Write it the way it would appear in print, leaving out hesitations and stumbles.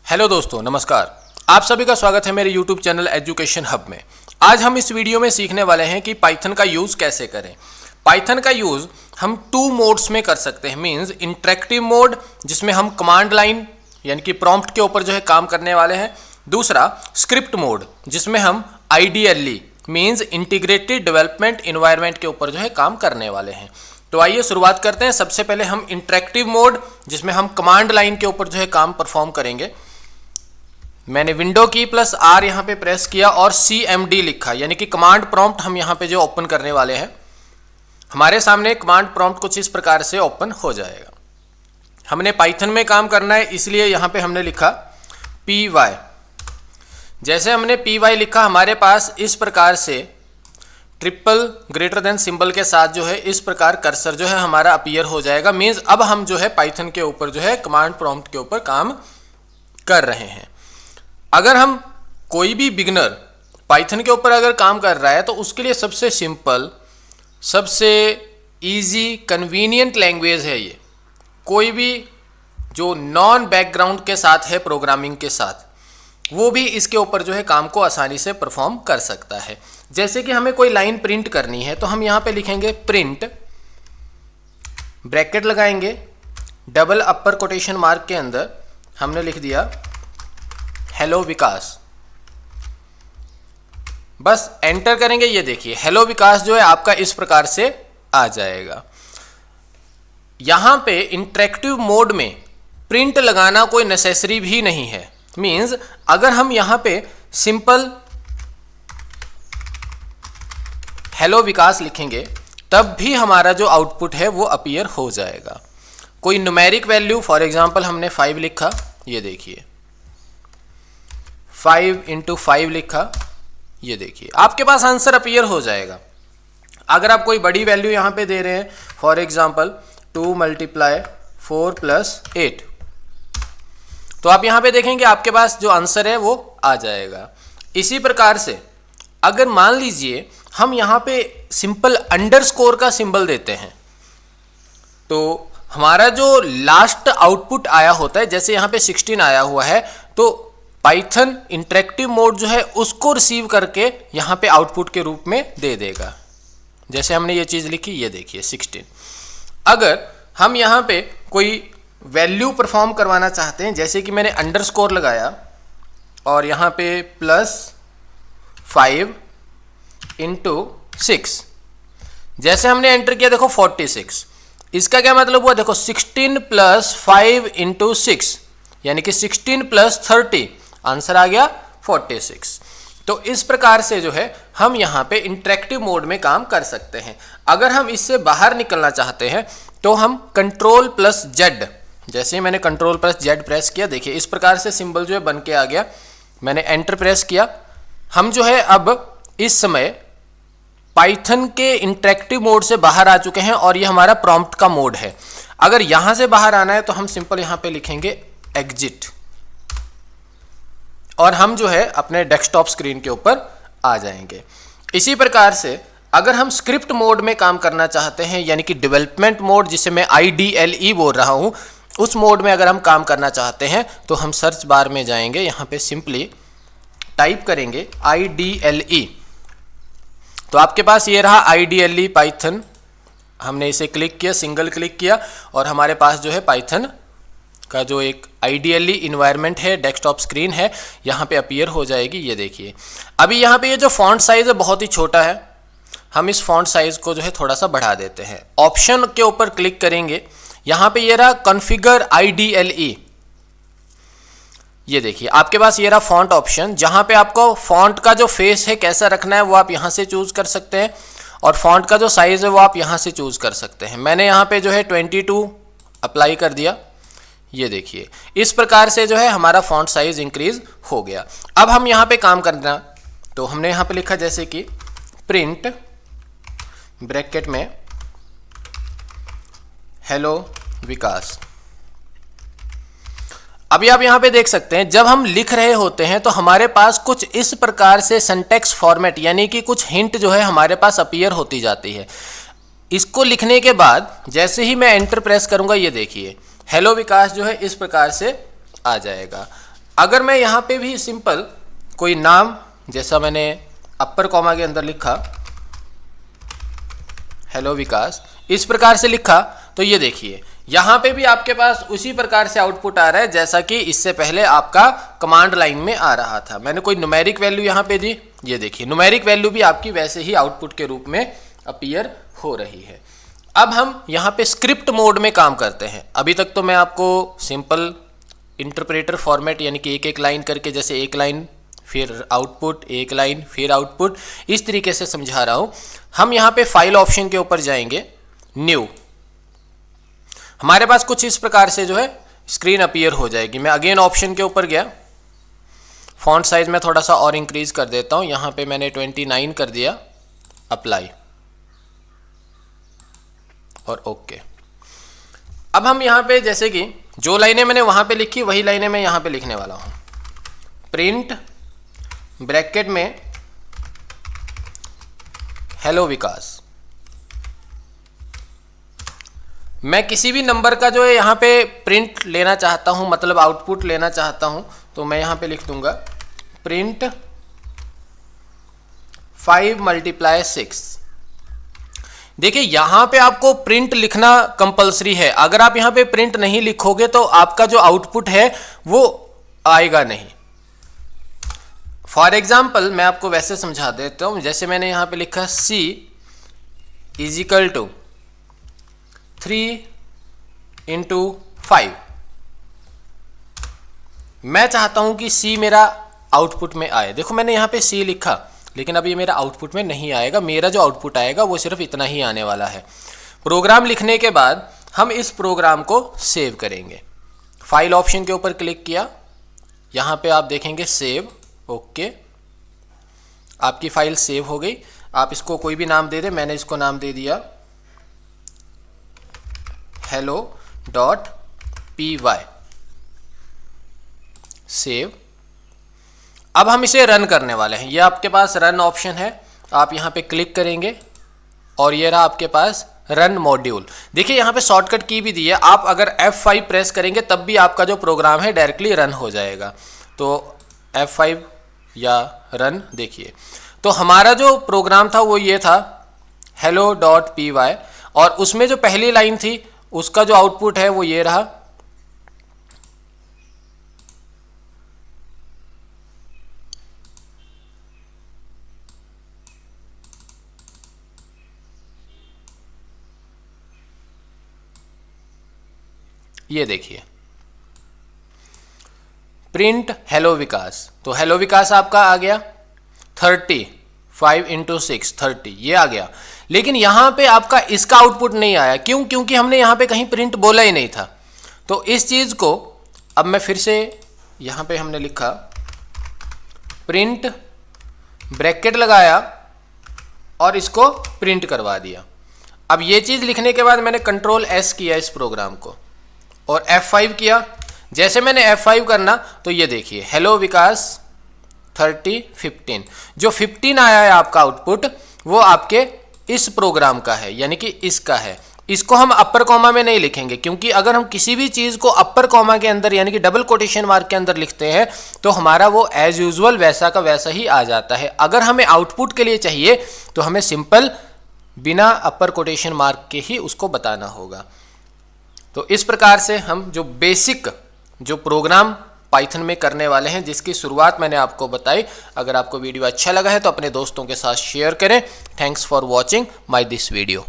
Hello दोस्तों, नमस्कार। आप सभी का स्वागत है मेरे YouTube चैनल एजुकेशन हब में। आज हम इस वीडियो में सीखने वाले हैं कि पाइथन का यूज़ कैसे करें। पाइथन का यूज़ हम 2 मोड्स में कर सकते हैं। मींस इंटरेक्टिव मोड, जिसमें हम कमांड लाइन यानी कि प्रॉम्प्ट के ऊपर जो है काम करने वाले हैं। दूसरा स्क्रिप्ट मोड, जिसमें हम IDLE means integrated development environment के ऊपर जो है काम करने वाले हैं। तो आइए शुरुआत करते हैं। सबसे पहले हम इंटरेक्टिव मोड, जिसमें हम कमांड लाइन के ऊपर जो है काम परफॉर्म करेंगे। मैंने विंडो की प्लस आर यहाँ पे प्रेस किया और CMD लिखा, यानी कि कमांड प्रॉम्प्ट हम यहाँ पे जो ओपन करने वाले हैं। हमारे सामने कमांड प्रॉम्प्ट कुछ इस प्रकार से ओपन हो जाएगा। हमने पाइथन में काम करना है, इसलिए यहाँ पे हमने लिखा py। जैसे हमने py लिखा, हमारे पास इस प्रकार से ट्रिपल ग्रेटर देन सिंबल के साथ जो है इस प्रकार कर्सर जो है हमारा अपीयर हो जाएगा। मीन्स अब हम जो है पाइथन के ऊपर जो है कमांड प्रॉम्प्ट के ऊपर काम कर रहे हैं। अगर हम कोई भी बिगनर पाइथन के ऊपर अगर काम कर रहा है तो उसके लिए सबसे सिंपल, सबसे इजी, कन्वीनियंट लैंग्वेज है ये। कोई भी जो नॉन बैकग्राउंड के साथ है प्रोग्रामिंग के साथ, वो भी इसके ऊपर जो है काम को आसानी से परफॉर्म कर सकता है। जैसे कि हमें कोई लाइन प्रिंट करनी है तो हम यहाँ पे लिखेंगे प्रिंट, ब्रैकेट लगाएंगे, डबल अपर कोटेशन मार्क के अंदर हमने लिख दिया हेलो विकास। बस एंटर करेंगे। ये देखिए हेलो विकास जो है आपका इस प्रकार से आ जाएगा। यहां पे इंटरेक्टिव मोड में प्रिंट लगाना कोई नेसेसरी भी नहीं है। मींस अगर हम यहां पे सिंपल हेलो विकास लिखेंगे तब भी हमारा जो आउटपुट है वो अपीयर हो जाएगा। कोई न्यूमेरिक वैल्यू, फॉर एग्जांपल हमने 5 लिखा, ये देखिए 5 × 5 लिखा, ये देखिए आपके पास आंसर अपीयर हो जाएगा। अगर आप कोई बड़ी वैल्यू यहाँ पे दे रहे हैं, फॉर एग्जांपल 2 × 4 + 8, तो आप यहाँ पे देखेंगे आपके पास जो आंसर है वो आ जाएगा। इसी प्रकार से अगर मान लीजिए हम यहाँ पे सिंपल अंडरस्कोर का सिंबल देते हैं तो हमारा जो लास्ट आउटपुट आया होता है, जैसे यहाँ पे 16 आया हुआ है, तो पाइथन इंटरेक्टिव मोड जो है उसको रिसीव करके यहाँ पे आउटपुट के रूप में दे देगा। जैसे हमने ये चीज़ लिखी, ये देखिए 16। अगर हम यहाँ पे कोई वैल्यू परफॉर्म करवाना चाहते हैं, जैसे कि मैंने अंडरस्कोर लगाया और यहाँ पे +5 × 6, जैसे हमने एंटर किया देखो 46। इसका क्या मतलब हुआ, देखो 16 + 5 × 6 यानी कि 16 + 30, आंसर आ गया 46। तो इस प्रकार से जो है हम यहाँ पे इंटरेक्टिव मोड में काम कर सकते हैं। अगर हम इससे बाहर निकलना चाहते हैं तो हम Ctrl+Z, जैसे ही मैंने Ctrl+Z प्रेस किया, देखिए इस प्रकार से सिंबल जो है बन के आ गया। मैंने एंटर प्रेस किया। हम जो है अब इस समय पाइथन के इंटरेक्टिव मोड से बाहर आ चुके हैं और ये हमारा प्रॉम्प्ट का मोड है। अगर यहाँ से बाहर आना है तो हम सिंपल यहाँ पे लिखेंगे एग्जिट और हम जो है अपने डेस्कटॉप स्क्रीन के ऊपर आ जाएंगे। इसी प्रकार से अगर हम स्क्रिप्ट मोड में काम करना चाहते हैं, यानी कि डेवलपमेंट मोड, जिसे मैं IDLE बोल रहा हूं, उस मोड में अगर हम काम करना चाहते हैं तो हम सर्च बार में जाएंगे, यहाँ पे सिंपली टाइप करेंगे IDLE, तो आपके पास ये रहा IDLE पाइथन। हमने इसे क्लिक किया, सिंगल क्लिक किया और हमारे पास जो है पाइथन का जो एक IDLE इन्वायरमेंट है, डेस्कटॉप स्क्रीन है, यहाँ पे अपीयर हो जाएगी। ये देखिए अभी यहाँ पे ये जो फॉन्ट साइज है बहुत ही छोटा है, हम इस फॉन्ट साइज को जो है थोड़ा सा बढ़ा देते हैं। ऑप्शन के ऊपर क्लिक करेंगे, यहाँ पे ये रहा कॉन्फ़िगर IDLE। ये देखिए आपके पास ये रहा फॉन्ट ऑप्शन, जहाँ पे आपको फॉन्ट का जो फेस है कैसा रखना है वो आप यहाँ से चूज कर सकते हैं और फॉन्ट का जो साइज है वो आप यहाँ से चूज कर सकते हैं। मैंने यहाँ पे जो है 22 अप्लाई कर दिया। ये देखिए इस प्रकार से जो है हमारा फॉन्ट साइज इंक्रीज हो गया। अब हम यहाँ पे काम करना, तो हमने यहाँ पे लिखा जैसे कि प्रिंट ब्रैकेट में हेलो विकास। अभी आप यहाँ पे देख सकते हैं जब हम लिख रहे होते हैं तो हमारे पास कुछ इस प्रकार से सिंटैक्स फॉर्मेट, यानी कि कुछ हिंट जो है हमारे पास अपीयर होती जाती है। इसको लिखने के बाद जैसे ही मैं एंटर प्रेस करूंगा, ये देखिए हेलो विकास जो है इस प्रकार से आ जाएगा। अगर मैं यहाँ पे भी सिंपल कोई नाम, जैसा मैंने अपर कॉमा के अंदर लिखा हेलो विकास, इस प्रकार से लिखा, तो ये देखिए यहाँ पे भी आपके पास उसी प्रकार से आउटपुट आ रहा है जैसा कि इससे पहले आपका कमांड लाइन में आ रहा था। मैंने कोई न्यूमेरिक वैल्यू यहाँ पे दी, ये देखिए न्यूमेरिक वैल्यू भी आपकी वैसे ही आउटपुट के रूप में अपीयर हो रही है। अब हम यहाँ पे स्क्रिप्ट मोड में काम करते हैं। अभी तक तो मैं आपको सिंपल इंटरप्रेटर फॉर्मेट यानी कि एक एक लाइन करके, जैसे एक लाइन फिर आउटपुट, एक लाइन फिर आउटपुट, इस तरीके से समझा रहा हूँ। हम यहाँ पे फाइल ऑप्शन के ऊपर जाएंगे, न्यू, हमारे पास कुछ इस प्रकार से जो है स्क्रीन अपीयर हो जाएगी। मैं अगेन ऑप्शन के ऊपर गया, फॉन्ट साइज में थोड़ा सा और इंक्रीज कर देता हूँ, यहाँ पे मैंने 29 कर दिया, अप्लाई और ओके। अब हम यहाँ पे जैसे कि जो लाइनें मैंने वहाँ पे लिखी वही लाइनें मैं यहाँ पे लिखने वाला हूँ। प्रिंट ब्रैकेट में हेलो विकास, मैं किसी भी नंबर का जो है यहाँ पे प्रिंट लेना चाहता हूँ, मतलब आउटपुट लेना चाहता हूँ, तो मैं यहाँ पे लिख दूंगा प्रिंट 5 × 6। देखिए यहाँ पे आपको प्रिंट लिखना कंपलसरी है। अगर आप यहाँ पे प्रिंट नहीं लिखोगे तो आपका जो आउटपुट है वो आएगा नहीं। फॉर एग्जाम्पल मैं आपको वैसे समझा देता हूँ, जैसे मैंने यहाँ पे लिखा C = 3 × 5। मैं चाहता हूं कि C मेरा आउटपुट में आए। देखो मैंने यहाँ पे C लिखा, लेकिन अब ये मेरा आउटपुट में नहीं आएगा। मेरा जो आउटपुट आएगा वो सिर्फ इतना ही आने वाला है। प्रोग्राम लिखने के बाद हम इस प्रोग्राम को सेव करेंगे। फाइल ऑप्शन के ऊपर क्लिक किया, यहाँ पे आप देखेंगे सेव, ओके, आपकी फाइल सेव हो गई। आप इसको कोई भी नाम दे दें, मैंने इसको नाम दे दिया hello.py, सेव। अब हम इसे रन करने वाले हैं। ये आपके पास रन ऑप्शन है, आप यहाँ पे क्लिक करेंगे और ये रहा आपके पास रन मॉड्यूल। देखिए यहाँ पे शॉर्टकट की भी दी है, आप अगर F5 प्रेस करेंगे तब भी आपका जो प्रोग्राम है डायरेक्टली रन हो जाएगा। तो F5 या रन, देखिए तो हमारा जो प्रोग्राम था वो ये था hello.py, और उसमें जो पहली लाइन थी उसका जो आउटपुट है वो ये रहा। ये देखिए प्रिंट हेलो विकास, तो हेलो विकास आपका आ गया 30, 5 × 6 30, ये आ गया। लेकिन यहाँ पे आपका इसका आउटपुट नहीं आया, क्यों? क्योंकि हमने यहाँ पे कहीं प्रिंट बोला ही नहीं था। तो इस चीज़ को अब मैं फिर से, यहाँ पे हमने लिखा प्रिंट ब्रैकेट लगाया और इसको प्रिंट करवा दिया। अब ये चीज़ लिखने के बाद मैंने Ctrl+S किया इस प्रोग्राम को और F5 किया। जैसे मैंने F5 करना तो ये देखिए हेलो विकास 30 15, जो 15 आया है आपका आउटपुट वो आपके इस प्रोग्राम का है, यानी कि इसका है। इसको हम अपर कॉमा में नहीं लिखेंगे, क्योंकि अगर हम किसी भी चीज़ को अपर कॉमा के अंदर यानी कि डबल कोटेशन मार्क के अंदर लिखते हैं तो हमारा वो एज यूजुअल वैसा का वैसा ही आ जाता है। अगर हमें आउटपुट के लिए चाहिए तो हमें सिंपल बिना अपर कोटेशन मार्क के ही उसको बताना होगा। तो इस प्रकार से हम जो बेसिक जो प्रोग्राम पाइथन में करने वाले हैं, जिसकी शुरुआत मैंने आपको बताई। अगर आपको वीडियो अच्छा लगा है तो अपने दोस्तों के साथ शेयर करें। Thanks for watching my this video.